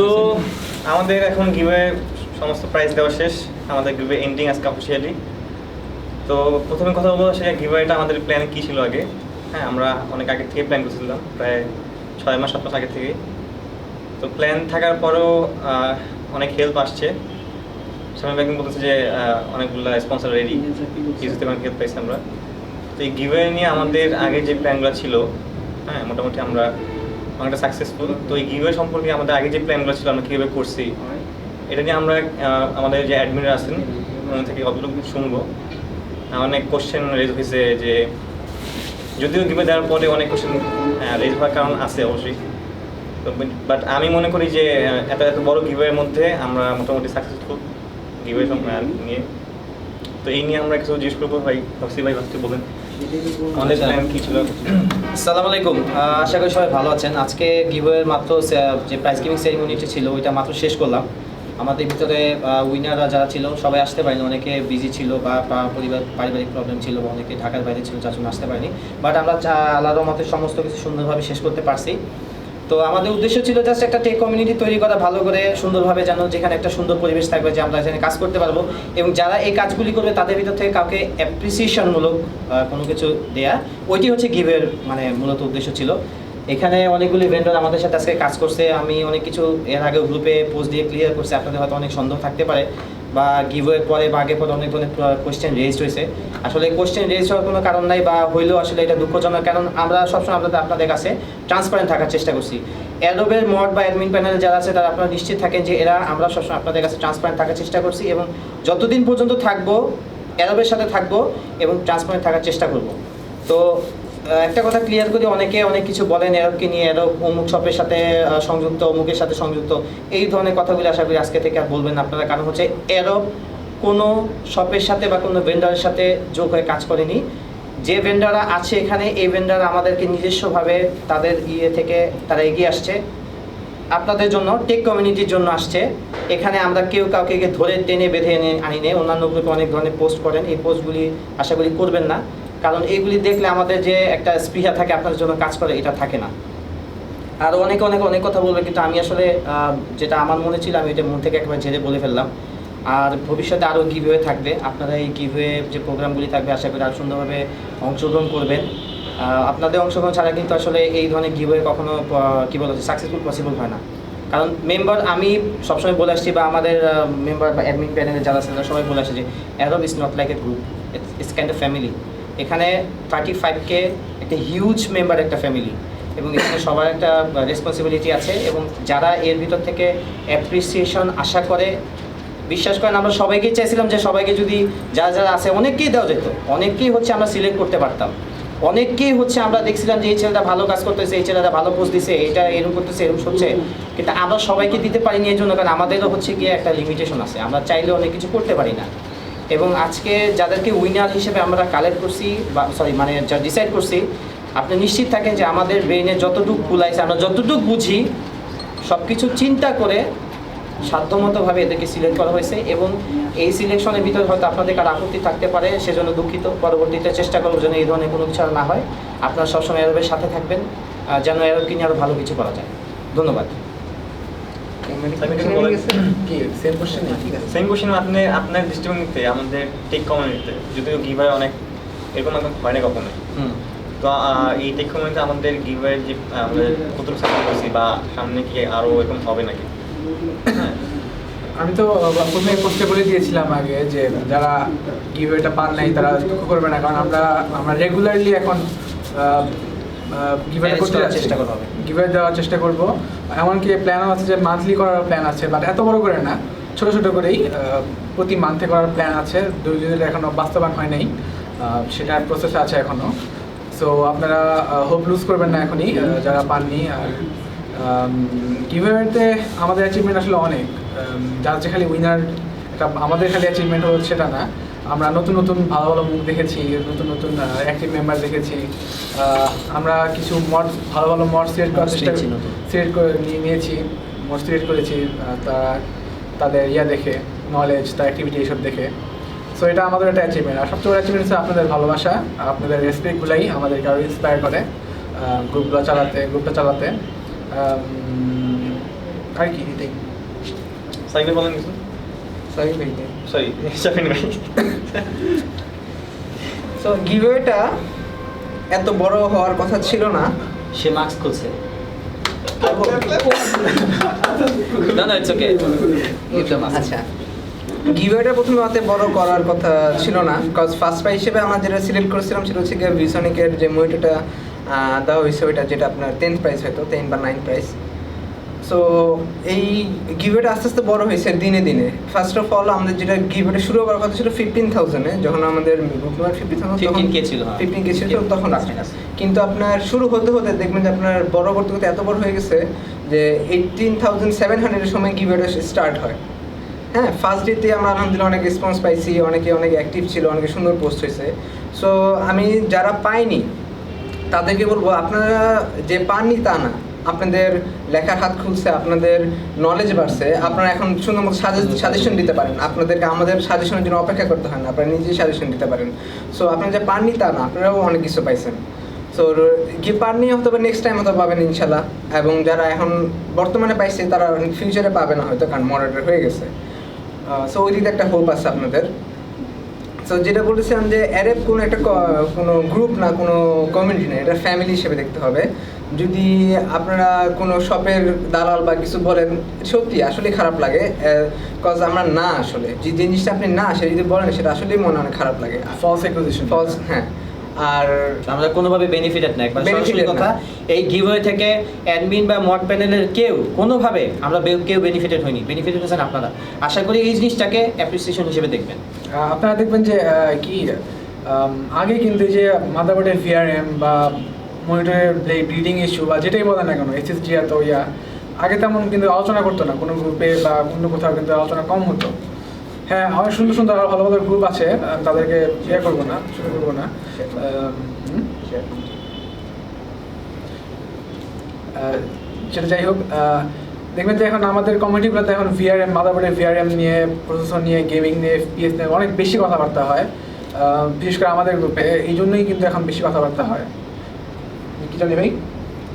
তো আমাদের এখন গিভওয়ে সমস্ত প্রাইস দেওয়া শেষ, আমাদের গিভওয়ে এন্ডিং আজকে অফিসিয়ালি। তো প্রথমে কথা বলবো সেটা গিভওয়েটা আমাদের প্ল্যান কী ছিল আগে। হ্যাঁ, আমরা অনেক আগে থেকে প্ল্যান করছিলাম, প্রায় 6 মাস 7 মাস আগে থেকে। তো প্ল্যান থাকার পরেও অনেক হেল্প আসছে। সামনে ব্যাংকিং বলতেছে যে অনেকগুলো স্পন্সর রেডি, কিছুতে অনেক হেল্প পাইছি আমরা। তো এই গিভওয়ে নিয়ে আমাদের আগে যে প্ল্যানগুলো ছিল, হ্যাঁ মোটামুটি আমরা অনেকটা সাকসেসফুল। তো এই গিভওয়ে সম্পর্কে আমাদের আগে যে প্ল্যানগুলো ছিল আমরা কীভাবে করছি এটা নিয়ে আমরা আমাদের যে অ্যাডমিনরা আছেন ওখান থেকে কতটুকু শুনবো। অনেক কোশ্চেন রেজ হয়েছে, যে যদিও গিভওয়ে দেওয়ার পরে অনেক কোশ্চেন রেজ হওয়ার কারণ আছে অবশ্যই। তো বাট আমি মনে করি যে এত এত বড় গিভওয়ের মধ্যে আমরা মোটামুটি সাকসেসফুল গিভওয়ে নিয়ে। তো এই নিয়ে আমরা কিছু জিজ্ঞেস করবো। ভাই ভাবছি, ভাই ভাবছি বলেন আমাদের প্ল্যান কী ছিল। আসসালামু আলাইকুম, আশা করি সবাই ভালো আছেন। আজকে গিভওয়ের মাত্র যে প্রাইজ গিভিং সেরিমনিটা ছিল ওইটা মাত্র শেষ করলাম। আমাদের ভিতরে উইনাররা যারা ছিল সবাই আসতে পারেনি, অনেকে বিজি ছিল বা পারিবারিক প্রবলেম ছিল, বা অনেকে ঢাকার বাইরে ছিল যার জন্য আসতে পারেনি। বাট আমরা আল্লাহর রহমতে সমস্ত কিছু সুন্দরভাবে শেষ করতে পারছি। তো আমাদের উদ্দেশ্য ছিল জাস্ট একটা টেক কমিউনিটি তৈরি করা, ভালো করে সুন্দরভাবে, যেন যেখানে একটা সুন্দর পরিবেশ থাকবে, যে আমরা এখানে কাজ করতে পারবো, এবং যারা এই কাজগুলি করবে তাদের ভিতর থেকে কাউকে অ্যাপ্রিসিয়েশনমূলক কোনো কিছু দেয়া, ওইটি হচ্ছে গিভের মানে মূলত উদ্দেশ্য ছিল। এখানে অনেকগুলি ভেন্ডর আমাদের সাথে আজকে কাজ করছে। আমি অনেক কিছু এর আগে গ্রুপে পোস্ট দিয়ে ক্লিয়ার করছি, আপনাদের হয়তো অনেক সন্দেহ থাকতে পারে, বা গিভওয়ের পরে বা আগে পরে অনেক ধরনের কোয়েশ্চেন রেজড হয়েছে। আসলে কোয়েশ্চেন রেজ হওয়ার কোনো কারণ নাই, বা হইলেও আসলে এটা দুঃখজনক, কারণ আমরা সবসময় আপনাদের কাছে ট্রান্সপারেন্ট থাকার চেষ্টা করছি। অ্যাডোবের মড বা অ্যাডমিন প্যানেলে যারা আছে তারা আপনারা নিশ্চিত থাকেন যে আমরা সবসময় আপনাদের কাছে ট্রান্সপারেন্ট থাকার চেষ্টা করছি, এবং যতদিন পর্যন্ত থাকবো অ্যাডোবের সাথে থাকবো এবং ট্রান্সপারেন্ট থাকার চেষ্টা করব। তো একটা কথা ক্লিয়ার করি, অনেকে অনেক কিছু বলেন অ্যাডোবকে নিয়ে, অ্যাডোব অমুক শপের সাথে সংযুক্ত, অমুকের সাথে সংযুক্ত, এই ধরনের কথাগুলি আশা করি আজকে থেকে আর বলবেন না আপনারা। কারণ হচ্ছে অ্যাডোব কোনো শপের সাথে বা কোনো ভেন্ডারের সাথে যোগ হয়ে কাজ করেনি। যে ভেন্ডাররা আছে এখানে, এই ভেন্ডার আমাদেরকে নিজস্বভাবে তাদের থেকে তারা এগিয়ে আসছে, আপনাদের জন্য, টেক কমিউনিটির জন্য আসছে। এখানে আমরা কেউ কাউকে ধরে টেনে বেঁধে আনি নেই। অন্যান্য গ্রুপে অনেক ধরনের পোস্ট করেন, এই পোস্টগুলি আশা করি করবেন না, কারণ এইগুলি দেখলে আমাদের যে একটা স্পৃহা থাকে আপনাদের জন্য কাজ করে, এটা থাকে না। আরও অনেক অনেক অনেক কথা বলবে, কিন্তু আমি আসলে যেটা আমার মনে ছিল আমি এটা মন থেকে একবার ঝেড়ে বলে ফেললাম। আর ভবিষ্যতে আরও গিভওয়ে থাকবে, আপনারা এই গিভওয়ে যে প্রোগ্রামগুলি থাকবে আশা করি আরও সুন্দরভাবে অংশগ্রহণ করবেন। আপনাদের অংশগ্রহণ ছাড়া কিন্তু আসলে এই ধরনের গিভওয়ে কখনো কী বলা হচ্ছে সাকসেসফুল পসিবল হয় না। কারণ মেম্বার, আমি সবসময় বলে আসছি, বা আমাদের মেম্বার বা অ্যাডমিন প্যানেলে যারা আছে তারা সবাই বলে আসছে যে Adobe is not like a group, it's kind of family. এখানে 35K একটা হিউজ মেম্বার, একটা ফ্যামিলি, এবং এখানে সবার একটা রেসপন্সিবিলিটি আছে। এবং যারা এর ভিতর থেকে অ্যাপ্রিসিয়েশন আশা করে, বিশ্বাস করেন আমরা সবাইকেই চাইছিলাম যে সবাইকে যদি যারা যারা আছে অনেককেই দেওয়া যেত, অনেককেই হচ্ছে আমরা সিলেক্ট করতে পারতাম, অনেককেই হচ্ছে আমরা দেখছিলাম যে এই ছেলেটা ভালো কাজ করতেছে, এই ছেলেটা ভালো পোস্ট দিছে, এটা এরকম করতেছে, এরকম হচ্ছে, কিন্তু আমরা সবাইকে দিতে পারিনি এই জন্য, কারণ আমাদেরও হচ্ছে গিয়ে একটা লিমিটেশন আছে, আমরা চাইলে অনেক কিছু করতে পারি না। এবং আজকে যাদেরকে উইনার হিসেবে আমরা কালেক্ট করছি, বা মানে যা ডিসাইড করছি, আপনি নিশ্চিত থাকেন যে আমাদের ব্রেইনে যতটুকু কুলাইছে, আমরা যতটুকু বুঝি, সব কিছু চিন্তা করে সাধ্যমতোভাবে এদেরকে সিলেক্ট করা হয়েছে। এবং এই সিলেকশনের ভিতরে হয়তো আপনাদের কারো আপত্তি থাকতে পারে, সেজন্য দুঃখিত। পরবর্তীতে চেষ্টা করবো যেন এই ধরনের কোনো কিছু আর না হয়। আপনারা সবসময় অ্যাডোবের সাথে থাকবেন, যেন অ্যাডোবকে নিয়ে আরও ভালো কিছু করা যায়। ধন্যবাদ। সেম কোশ্চেন আপনি আপনার দৃষ্টিভঙ্গিতে আমাদের টেক কমিউনিটিতে, যদিও গিভওয়ে অনেক এরকম এখন হয় না কখনোই, তো এই টেক কমিউনিটিতে আমাদের গিভওয়ে যে আমরা কতটুকু সাপোর্ট করছি, বা সামনে কি আরও এরকম হবে নাকি? আমি তো প্রথমে পোস্টে বলে দিয়েছিলাম আগে যে যারা গিভওয়েটা পান নাই তারা দুঃখ করবে না, কারণ আমরা রেগুলারলি এখন গিভওয়ে করতে চেষ্টা করবো, গিভওয়ে দেওয়ার চেষ্টা করব। এমনকি প্ল্যানও আছে যে মান্থলি করার প্ল্যান আছে, বাট এত বড় করে না, ছোট ছোট করেই প্রতি মান্থে করার প্ল্যান আছে। যদি এখনও বাস্তবায়ন হয় নাই, সেটার প্রসেস আছে এখনও। সো আপনারা হোপ লুজ করবেন না এখনই যারা পাননি। আর গিভওয়েতে আমাদের অ্যাচিভমেন্ট আসলে অনেক, যার যে খালি উইনার এটা আমাদের খালি অ্যাচিভমেন্ট হচ্ছে সেটা না। আমরা নতুন নতুন ভালো ভালো মুখ দেখেছি, নতুন নতুন অ্যাক্টিভ মেম্বার দেখেছি। আমরা কিছু ভালো ভালো মড সিলেক্ট করার চেষ্টা সিলেক্ট করে নিয়েছি, মড সিলেক্ট করেছি তাদের দেখে, নলেজ, তার অ্যাক্টিভিটি এইসব দেখে। সো এটা আমাদের একটা অ্যাচিভমেন্ট। আর সবচেয়ে বড় অ্যাচিভমেন্ট হচ্ছে আপনাদের ভালোবাসা, আপনাদের রেসপেক্টগুলাই আমাদেরকে আরও ইন্সপায়ার করে গ্রুপটা চালাতে। আর কি এটাই সাইকেল বলেন কিছু সরি ভাই সরি শাফিন ভাই সো গিভওয়েটা এত বড় হওয়ার কথা ছিল না। সে মাস্ক খুলছে। না না, ইটস ওকে। আচ্ছা, গিভওয়েটা প্রথমে অত বড় করার কথা ছিল না, বিকজ ফার্স্ট প্রাইজ হিসেবে আমরা যেটা সিলেক্ট করেছিলাম সেটা হচ্ছে গিয়ে ভিসনিকের যে মনিটরটা দেওয়া হয়েছে ওইটা, যেটা আপনার 10th প্রাইজ হয়তো 10 বা 9 প্রাইজ। সো এই গিভওয়েটা আস্তে আস্তে বড় হয়েছে দিনে দিনে। ফার্স্ট অফ অল আমাদের যেটা গিভওয়েটা শুরু করার কথা ছিল 15,000-এ, যখন আমাদের গ্রুপ নাম্বার 15K ছিল, 15K ছিল তখন। কিন্তু আপনার শুরু হতে হতে দেখবেন যে আপনার বড় করতে করতে এত বড় হয়ে গেছে যে 18,700-এর সময় গিভওয়েটা স্টার্ট হয়। হ্যাঁ, ফার্স্ট ডেতে আমরা আলহামদুলিল্লাহ অনেক রেসপন্স পাইছি, অনেকে অনেক অ্যাক্টিভ ছিল, অনেকে সুন্দর পোস্ট হয়েছে। সো আমি যারা পাইনি তাদেরকে বলবো, আপনারা যে পাননি তা না, আপনাদের লেখার হাত খুলছে, আপনাদের নলেজ বাড়ছে, আপনারা এখন সুন্দর মতো সাজেশন দিতে পারেন। আপনাদেরকে আমাদের সাজেশনের জন্য অপেক্ষা করতে হয় না, আপনারা নিজেই সাজেশন দিতে পারেন। সো আপনারা যে পাননি তা না, আপনারাও অনেক কিছু পাইছেন। সো কি পাননি হয়তো বা নেক্সট টাইম হয়তো পাবেন ইনশাল্লাহ, এবং যারা এখন বর্তমানে পাইছে তারা ফিউচারে পাবে না হয়তো, কারণ মডারেটর হয়ে গেছে। সো ওই দিকে একটা হোপ আছে আপনাদের। সো যেটা বলেছিলাম যে অ্যারেপ কোনো একটা কোনো গ্রুপ না, কোনো কমিউনিটি না, এটা ফ্যামিলি হিসেবে দেখতে হবে। যদি আপনারা কোনো শপের দালাল বা কিছু বলেন, সত্যি আসলে খারাপ লাগে, বিকজ আমরা না, আসলে যে জিনিসটা আপনি না সেটা যদি বলেন সেটা আসলেই মনে অনেক খারাপ লাগে। ফলস অ্যাকুজিশন, ফলস, হ্যাঁ। আর আমরা কোনোভাবে বেনিফিটেড না, একবার সরাসরি Benefited কথা, না। এই গিভওয়ে থেকে অ্যাডমিন বা মড প্যানেলের কেউ কোনোভাবে আমরা কেউ বেনিফিটেড হইনি, বেনিফিটেড হয়েছেন আপনারা। আশা করি এই জিনিসটাকে অ্যাপ্রিসিয়েশন হিসেবে দেখবেন। আপনারা দেখবেন যে কি আগে কিন্তু এই যে মাদারবোর্ডের ভিআরএম বা মনিটরের ব্লিডিং ইস্যু বা যেটাই বলেন না কেন, এসএসডি এত আগে তেমন কিন্তু আলোচনা করতো না কোনো গ্রুপে বা অন্য কোথাও, কিন্তু আলোচনা কম হতো। হ্যাঁ, অনেক সুন্দর সুন্দর ভালো ভালো গ্রুপ আছে, তাদেরকে ইয়ে করবো না, শুরু করবো না। সেটা যাই হোক, দেখবেন যে এখন আমাদের কমিউনিটিগুলোতে এখন ভিআরএম, মাদারবোর্ডের ভিআরএম নিয়ে, প্রসেসর নিয়ে, গেমিং নিয়ে, পিএস নিয়ে অনেক বেশি কথাবার্তা হয়, বিশেষ করে আমাদের গ্রুপে। এই জন্যই কিন্তু এখন বেশি কথাবার্তা হয়। কি জানি ভাই,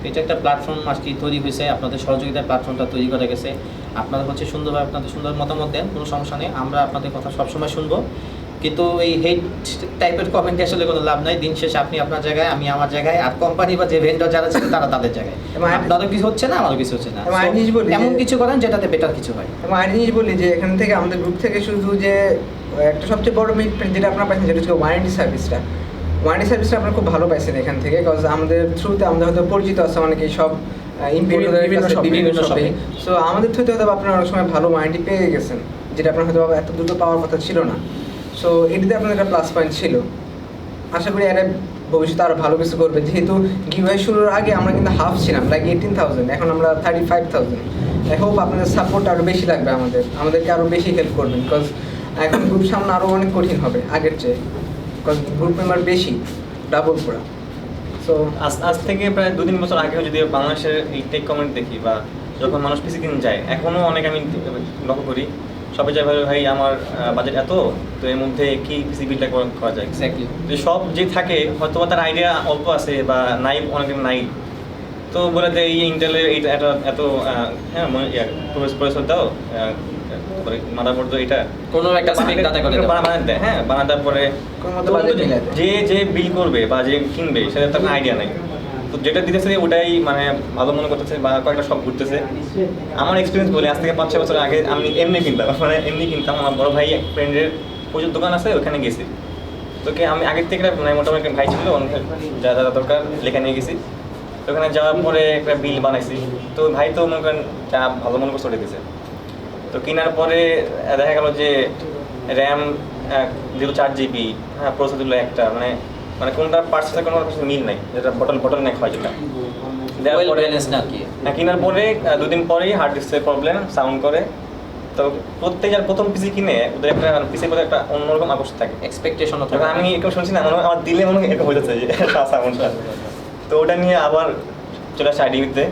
এটা একটা প্ল্যাটফর্ম আজকে তৈরি হয়েছে, আপনাদের সহযোগিতার প্ল্যাটফর্মটা তৈরি করা গেছে। আপনারা হচ্ছে সুন্দরভাবে আপনাদের সুন্দর মতামত দেন, কোনো সমস্যা নেই, আমরা আপনাদের কথা সবসময় শুনবো। কিন্তু এই হেট টাইপের কমেন্টে আসলে কোনো লাভ নাই। দিন শেষে আপনি আপনার জায়গায়, আমি আমার জায়গায়, আর কোম্পানি বা যে ভেন্ডর যারা ছিল তারা তাদের জায়গায়। আপনারও কিছু হচ্ছে না, আমারও কিছু হচ্ছে না। এবং আরেক জিনিস বলি, এমন কিছু করেন যেটাতে বেটার কিছু হয়। এবং আরেক জিনিস বলি যে এখান থেকে আমাদের গ্রুপ থেকে শুধু যে একটা সবচেয়ে বড় বেনিফিট যেটা আপনারা পাইছেন সেটা হচ্ছে ওয়ারেন্টি সার্ভিসটা। ওয়ারেন্টি সার্ভিসটা আপনারা খুব ভালো পাইছেন এখান থেকে, বিকজ আমাদের থ্রুতে আমাদের হয়তো পরিচিত আছে অনেকেই সব বিভিন্ন শপে। সো আমাদের থ্রুতে হয়তো আপনারা অনেক সময় ভালো ওয়ারেন্টি পেয়ে গেছেন, যেটা আপনার হয়তো এত দ্রুত পাওয়ার কথা ছিল না। সো এটিতে আপনাদের একটা প্লাস পয়েন্ট ছিল। আশা করি এরা ভবিষ্যতে আরও ভালো কিছু করবে, যেহেতু গিভওয়ে শুরুর আগে আমরা কিন্তু হাফ ছিলাম, লাইক 18,000, এখন আমরা 35,000। আই হোপ আপনাদের সাপোর্ট আরও বেশি লাগবে, আমাদেরকে আরও বেশি হেল্প করবেন, বিকজ এখন গ্রুপ সামনে আরও অনেক কঠিন হবে আগের চেয়ে, বিকজ গ্রুপ মেম্বার বেশি, ডাবল পুরা। সো আজ থেকে প্রায় 2-3 বছর আগেও যদি বাংলাদেশের এই টেক কমেন্ট দেখি, বা যখন মানুষ পিসি কিনে যায়, এখনও অনেক আমি লক্ষ্য করি সবাই চাই ভাই আমার বাজেট এত, তো এর মধ্যে কি পিসি বিলটা করা যায়। এক্স্যাক্টলি, যে সব যে থাকে হয়তো তার আইডিয়া অল্প আছে বা নাই, অনেকের নাই, তো বলে দেয় এই ইন্টেলের এইটা এত হ্যাঁ প্রসেসর দাও, মাদারবোর্ড তো এটা কোনো একটা স্পেক দাতা করে দাও, বানাতে দেয়। হ্যাঁ, বানানোর পরে কোনো মতো বাজেট মিলায় দেয়। যে বিল করবে বা যে কিনবে সেটা তার আইডিয়া নাই, তো যেটা দিতেছে ওটাই মানে ভালো মনে করতেছে বা কয়েকটা সব ঘুরতেছে। আমার এক্সপিরিয়েন্স বলে, আজ থেকে 5-6 বছর আগে আমি এমনি কিনতাম, আমার বড় ভাই এক ফ্রেন্ডের প্রচুর দোকান আছে, ওখানে গেছি। তোকে আমি আগের থেকে মানে মোটামুটি একটা ভাই ছিল, যা যা দরকার লেখা নিয়ে গেছি। তো ওখানে যাওয়ার পরে একটা বিল বানাইছি, তো ভাই তো মনে করেন যা ভালো মনে করছে ওটা দিয়েছে। তো কেনার পরে দেখা গেল যে র্যাম যেহেতু 4 GB, হ্যাঁ প্রসেসর একটা মানে কোনটা পার্টস সাথে কোনো মিল নাই, যেটা বটল নেক হয় যেটা। দেওয়ার পরে কেনার পরে 2 দিন পরেই হার্ড ডিস্কের প্রবলেম, সাউন্ড করে। তো প্রত্যেকের প্রথম পিসি কিনে ওদের একটা পিসির প্রতি একটা অন্যরকম আকর্ষণ থাকে, এক্সপেকটেশন থাকে। তখন আমি এরকম শুনছি না, আমার দিলে মনে হয় এরকম হয়ে যাচ্ছে যে সাউন্ডটা। তো ওটা নিয়ে আবার চলে আসে আইডিবিতে,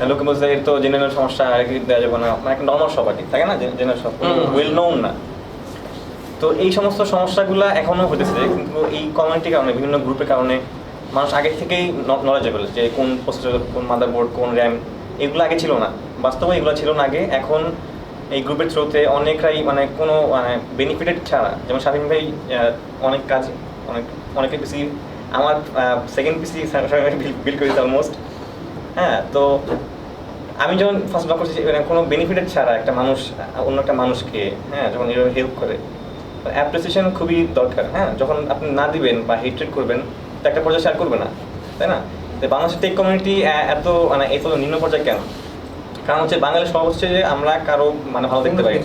লোকে বলছে এর তো জেনারেল সমস্যা, আর কি দেওয়া যাবে না, মানে একটা নর্মাল শপ আর কি থাকে না, জেনারেল শপ ওয়েল নোন না। তো এই সমস্ত সমস্যাগুলো এখনও হতেছে, কিন্তু এই কমিউনিটির কারণে, বিভিন্ন গ্রুপের কারণে মানুষ আগে থেকেই নলেজেবল যে কোন প্রসেসর, কোন মাদারবোর্ড, কোন র্যাম এগুলো আগে ছিল না, বাস্তবে এগুলো ছিল না আগে। এখন এই গ্রুপের থ্রুতে অনেকরাই মানে কোনো মানে বেনিফিটেড ছাড়া, যেমন শাহিন ভাই অনেক কাজ অনেকের পিসি, আমার সেকেন্ড পিসি বিল করেছে অলমোস্ট। হ্যাঁ, তো আমি যখন ফার্স্ট লক করছি মানে কোনো বেনিফিটেড ছাড়া একটা মানুষ অন্য একটা মানুষকে হ্যাঁ যখন এভাবে হেল্প করে, অ্যাপ্রিসিয়েশন খুবই দরকার। হ্যাঁ, যখন আপনি না দিবেন বা হেট্রেড করবেন তো একটা পর্যায়ে শেয়ার করবে না, তাই না? তো বাংলাদেশের টেক কমিউনিটি এত মানে এত নিম্ন পর্যায়ে কেন? কারণ হচ্ছে বাঙালির স্বভাব হচ্ছে যে আমরা কারো মানে ভালো দেখতে পারি।